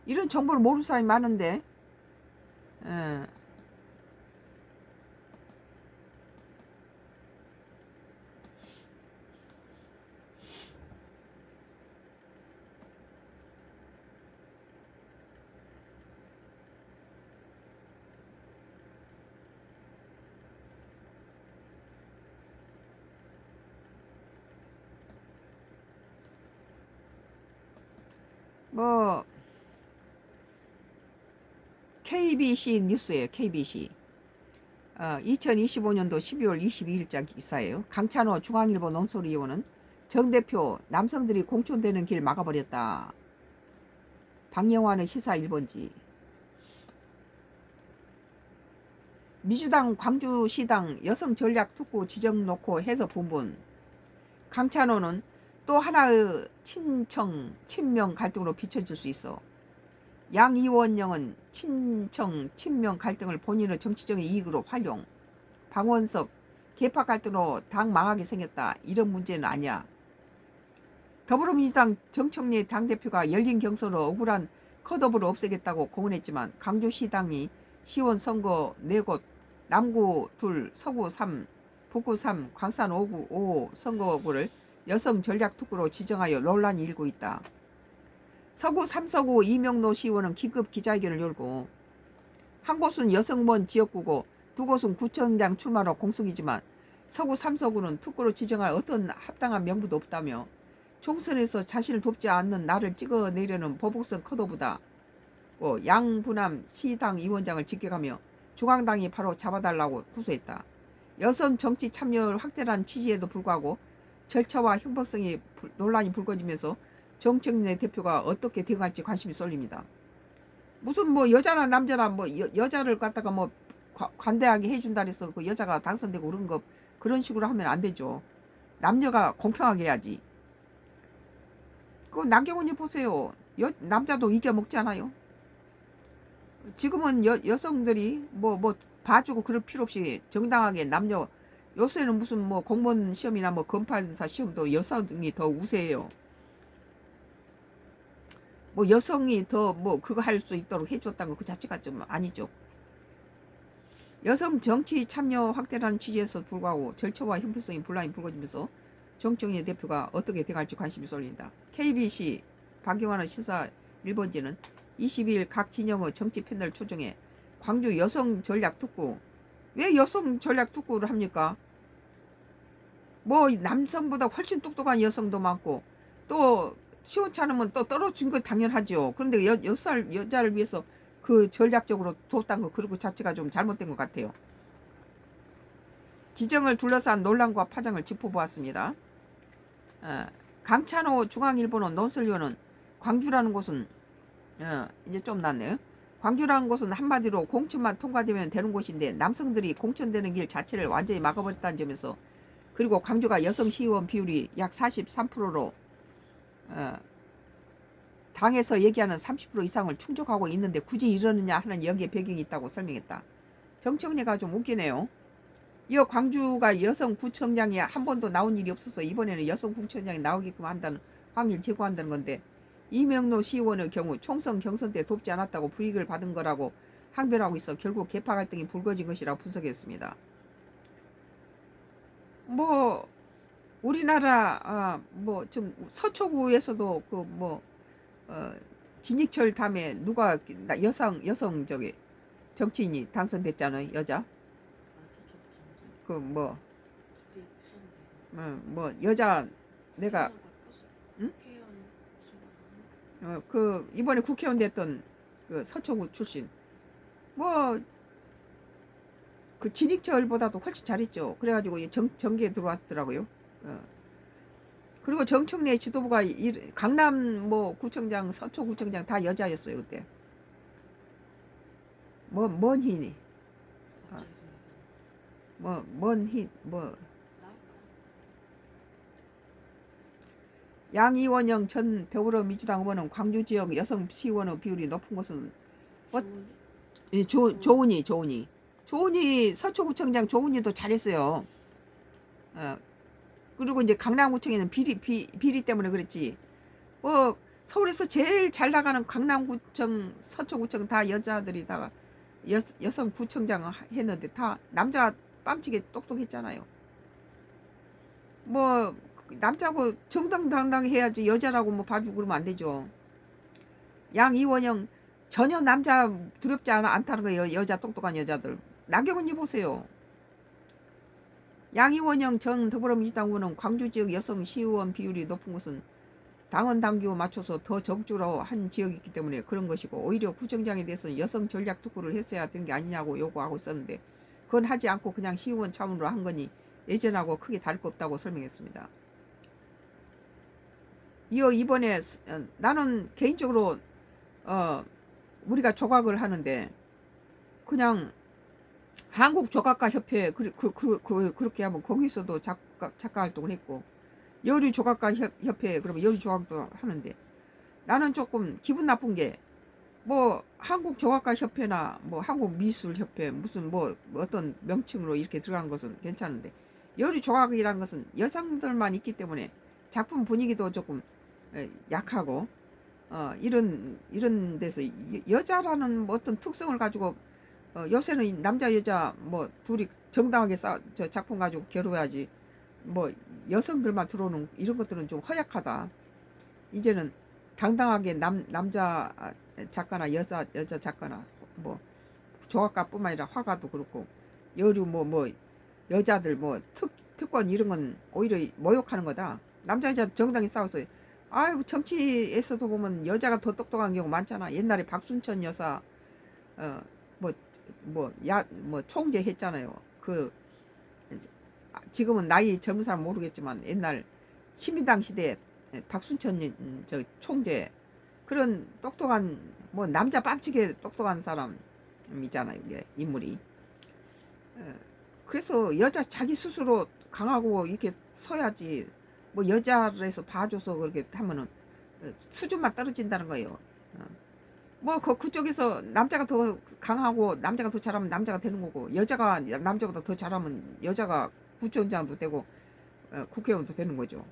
이런 정보를 모르는 사람이 많은데. 예. 뭐 KBC 뉴스예요. KBC. 2025년도 12월 22일자 기사예요. 강찬호 중앙일보 논설위원은 정 대표 남성들이 공천되는 길 막아버렸다. 박영화는 시사 1번지. 민주당 광주시당 여성전략특구 지정 놓고 해서 분분. 강찬호는 또 하나의 친명 갈등으로 비춰질 수 있어. 양이원영은 친명 갈등을 본인의 정치적인 이익으로 활용. 방원석 계파 갈등으로 당 망하게 생겼다. 이런 문제는 아니야. 더불어민주당 정청래 당대표가 열린 경선으로 억울한 컷오프를 없애겠다고 공언했지만 강주시당이 시원 선거 4곳, 남구 2, 서구 3, 북구 3, 광산 5 선거구를 여성 전략특구로 지정하여 논란이 일고 있다. 서구 3서구 이명노 시의원은 긴급 기자회견을 열고 한 곳은 여성원 지역구고 두 곳은 구청장 출마로 공석이지만 서구 3서구는 특구로 지정할 어떤 합당한 명부도 없다며 총선에서 자신을 돕지 않는 나를 찍어내려는 보복성 컷오프다. 양부남 시당 위원장을 직격하며 중앙당이 바로 잡아달라고 호소했다. 여성 정치 참여를 확대한 취지에도 불구하고 절차와 형평성이 논란이 불거지면서 정청래 대표가 어떻게 대응할지 관심이 쏠립니다. 무슨 뭐 여자나 남자나 뭐 여자를 갖다가 뭐 관대하게 해준다 해서 그 여자가 당선되고 그런 거 그런 식으로 하면 안 되죠. 남녀가 공평하게 해야지. 그 나경원이 보세요. 남자도 이겨 먹지 않아요? 지금은 여성들이 뭐 봐주고 그럴 필요 없이 정당하게 남녀 요새는 무슨 뭐 공무원 시험이나 뭐 검판사 시험도 여성이 더 우세해요. 뭐 여성이 더 뭐 그거 할 수 있도록 해줬다는 거 그 자체가 좀 아니죠. 여성 정치 참여 확대라는 취지에서 불구하고 절차와 형평성이 분란이 불거지면서 정청래 대표가 어떻게 돼갈지 관심이 쏠린다. KBC 박영화는 시사 1번지는 22일 각 진영의 정치 패널 초청해 광주 여성 전략 특구. 왜 여성 전략 특구를 합니까? 뭐 남성보다 훨씬 똑똑한 여성도 많고 또 시원찮으면 또 떨어진 거 당연하죠. 그런데 여자를 위해서 그 전략적으로 뒀다는 거 그런 것 자체가 좀 잘못된 것 같아요. 지정을 둘러싼 논란과 파장을 짚어보았습니다. 강찬호 중앙일보는 논설위원은 광주라는 곳은 이제 좀 낫네요. 광주라는 곳은 한마디로 공천만 통과되면 되는 곳인데 남성들이 공천되는 길 자체를 완전히 막아버렸다는 점에서 그리고 광주가 여성 시의원 비율이 약 43%로 당에서 얘기하는 30% 이상을 충족하고 있는데 굳이 이러느냐 하는 여기에 배경이 있다고 설명했다. 정청래가 좀 웃기네요. 이 광주가 여성 구청장이 한 번도 나온 일이 없어서 이번에는 여성 구청장이 나오게끔 한다는 확률 제고한다는 건데 이명노 시의원의 경우 총선 경선 때 돕지 않았다고 불이익을 받은 거라고 항변하고 있어 결국 계파 갈등이 불거진 것이라고 분석했습니다. 뭐 우리나라 뭐 좀 서초구에서도 그 뭐 진익철 다음에 누가 여성 저기 정치인이 당선됐잖아요. 여자 그 뭐 여자 내가 응? 그 이번에 국회의원 됐던 그 서초구 출신 뭐 그 진익철보다도 훨씬 잘했죠. 그래가지고 정계에 들어왔더라고요. 그리고 정청래 지도부가 강남 뭐 구청장, 서초구청장 다 여자였어요 그때. 뭔 희니? 양이원영 전 더불어민주당 의원은 광주 지역 여성 시의원의 비율이 높은 것은 조은희 서초구청장 조은희도 잘했어요. 그리고 이제 강남구청에는 비리 때문에 그랬지. 서울에서 제일 잘 나가는 강남구청, 서초구청 다 여자들이 다 여성 구청장 했는데 다 남자 뺨치게 똑똑했잖아요. 뭐 남자고 정당당당 해야지 여자라고 뭐 봐주고 그러면 안 되죠. 양이원영 전혀 남자 두렵지 않다는 거예요. 여자 똑똑한 여자들. 나경원이 보세요. 양이원영 전 더불어민주당 광주 지역 여성 시의원 비율이 높은 것은 당원 당규 맞춰서 더 적주로 한 지역이 있기 때문에 그런 것이고, 오히려 구청장에 대해서는 여성 전략 특구를 했어야 되는 게 아니냐고 요구하고 있었는데 그건 하지 않고 그냥 시의원 차원으로 한 거니 예전하고 크게 다를 거 없다고 설명했습니다. 이번에 나는 개인적으로 우리가 조각을 하는데 그냥 한국 조각가 협회 그렇게 하면 거기서도 작가 활동을 했고, 여류 조각가 협회 그러면 여류 조각도 하는데, 나는 조금 기분 나쁜 게 뭐 한국 조각가 협회나 뭐 한국 미술 협회 무슨 뭐 어떤 명칭으로 이렇게 들어간 것은 괜찮은데, 여류 조각이라는 것은 여성들만 있기 때문에 작품 분위기도 조금 약하고, 이런 데서 여자라는 뭐 어떤 특성을 가지고 요새는 남자 여자 뭐 둘이 정당하게 저 작품 가지고 겨루어야지, 뭐 여성들만 들어오는 이런 것들은 좀 허약하다. 이제는 당당하게 남자 작가나 여자 작가나 뭐 조각가뿐만 아니라 화가도 그렇고 여류 뭐 여자들 뭐 특권 이런 건 오히려 모욕하는 거다. 남자 여자 정당히 싸워서, 아유 정치에서도 보면 여자가 더 똑똑한 경우 많잖아. 옛날에 박순천 여사 뭐 총재 했잖아요. 지금은 나이 젊은 사람 모르겠지만 옛날 신민당 시대 박순천 저 총재, 그런 똑똑한 뭐 남자 빡치게 똑똑한 사람이잖아요. 이게 인물이. 그래서 여자 자기 스스로 강하고 이렇게 서야지, 뭐 여자를 서 봐줘서 그렇게 하면은 수준만 떨어진다는 거예요. 뭐 그쪽에서 남자가 더 강하고 남자가 더 잘하면 남자가 되는 거고, 여자가 남자보다 더 잘하면 여자가 구청장도 되고 국회의원도 되는 거죠.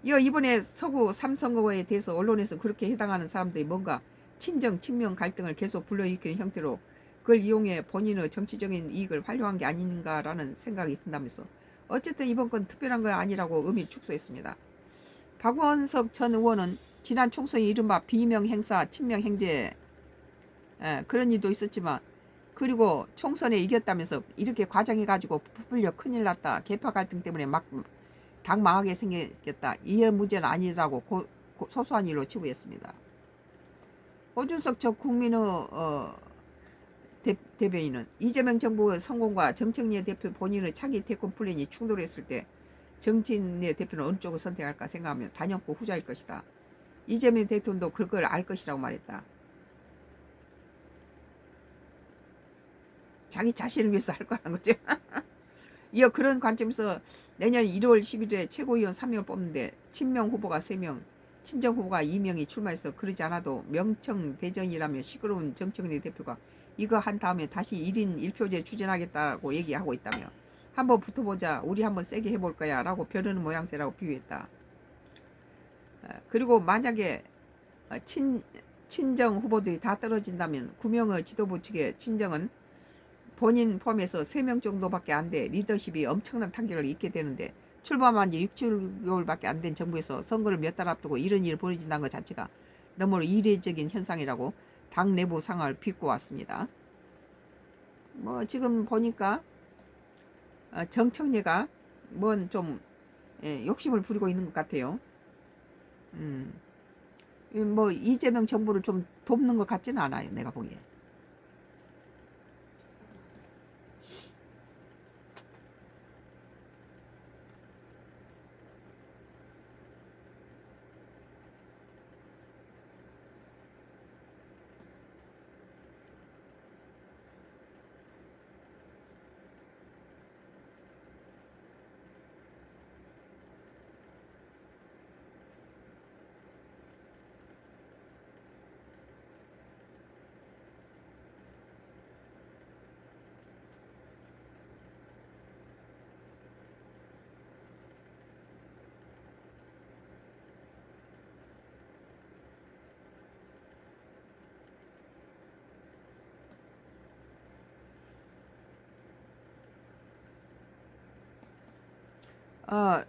이번에 서구 3선거에 대해서 언론에서 그렇게 해당하는 사람들이 뭔가 친정 친명 갈등을 계속 불러일으키는 형태로 그걸 이용해 본인의 정치적인 이익을 활용한 게 아닌가라는 생각이 든다면서, 어쨌든 이번 건 특별한 거 아니라고 의미를 축소했습니다. 박원석 전 의원은 지난 총선이 이른바 비명 행사, 친명 행제 그런 일도 있었지만, 그리고 총선에 이겼다면서 이렇게 과장해가지고 부풀려 큰일 났다, 계파 갈등 때문에 당 망하게 생겼다, 이런 문제는 아니라고 소소한 일로 치부했습니다. 호준석 전 국민의 대변인은 이재명 정부의 성공과 정청래 대표 본인의 차기 대권 플랜이 충돌했을 때 정청래 대표는 어느 쪽을 선택할까 생각하면 단연코 후자일 것이다. 이재명 대통령도 그걸 알 것이라고 말했다. 자기 자신을 위해서 할 거라는 거죠. 이어 그런 관점에서 내년 1월 11일에 최고위원 3명을 뽑는데 친명 후보가 3명, 친정 후보가 2명이 출마해서 그러지 않아도 명청대전이라며 시끄러운 정청래 대표가 이거 한 다음에 다시 1인 1표제 추진하겠다고 얘기하고 있다며, 한번 붙어보자, 우리 한번 세게 해볼 거야 라고 벼르는 모양새라고 비유했다. 그리고 만약에 친정 후보들이 다 떨어진다면 구명의 지도부 측의 친정은 본인 포함해서 3명 정도밖에 안 돼 리더십이 엄청난 탄력을 잃게 되는데, 출범한 지 6, 7개월밖에 안 된 정부에서 선거를 몇 달 앞두고 이런 일이 벌어진다는 것 자체가 너무 이례적인 현상이라고 당 내부 상황을 빚고 왔습니다. 뭐 지금 보니까 정청래가 뭔 좀 욕심을 부리고 있는 것 같아요. 뭐 이재명 정부를 좀 돕는 것 같지는 않아요, 내가 보기에.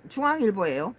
중앙일보예요.